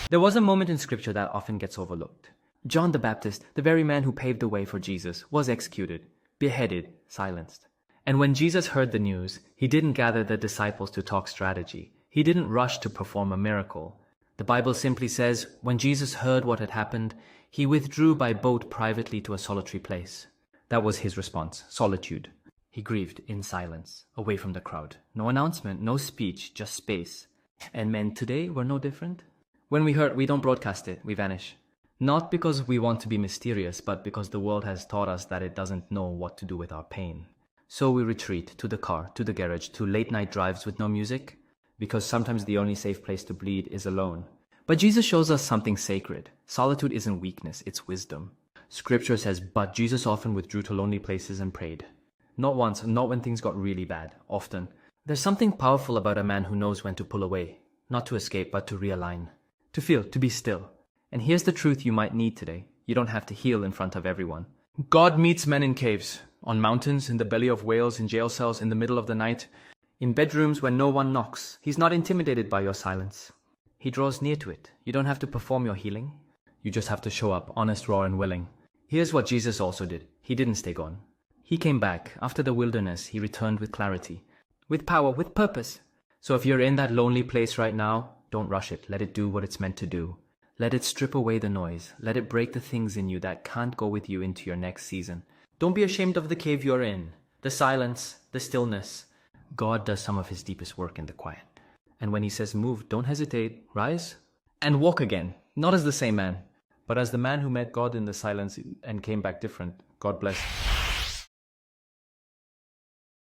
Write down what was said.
There was a moment in scripture that often gets overlooked. John the Baptist, the very man who paved the way for Jesus, was executed, beheaded, silenced. And when Jesus heard the news, he didn't gather the disciples to talk strategy. He didn't rush to perform a miracle. The Bible simply says, when Jesus heard what had happened, he withdrew by boat privately to a solitary place. That was his response, solitude. He grieved in silence, away from the crowd. No announcement, no speech, just space. And men today were no different. When we hurt, we don't broadcast it, we vanish. Not because we want to be mysterious, but because the world has taught us that it doesn't know what to do with our pain. So we retreat to the car, to the garage, to late night drives with no music, because sometimes the only safe place to bleed is alone. But Jesus shows us something sacred. Solitude isn't weakness, it's wisdom. Scripture says, but Jesus often withdrew to lonely places and prayed. Not once, not when things got really bad, often. There's something powerful about a man who knows when to pull away, not to escape, but to realign. To feel, to be still. And here's the truth you might need today. You don't have to heal in front of everyone. God meets men in caves, on mountains, in the belly of whales, in jail cells, in the middle of the night, in bedrooms where no one knocks. He's not intimidated by your silence. He draws near to it. You don't have to perform your healing. You just have to show up, honest, raw, and willing. Here's what Jesus also did. He didn't stay gone. He came back. After the wilderness, he returned with clarity, with power, with purpose. So if you're in that lonely place right now, don't rush it. Let it do what it's meant to do. Let it strip away the noise. Let it break the things in you that can't go with you into your next season. Don't be ashamed of the cave you're in, the silence, the stillness. God does some of his deepest work in the quiet. And when he says move, don't hesitate. Rise and walk again. Not as the same man, but as the man who met God in the silence and came back different. God bless.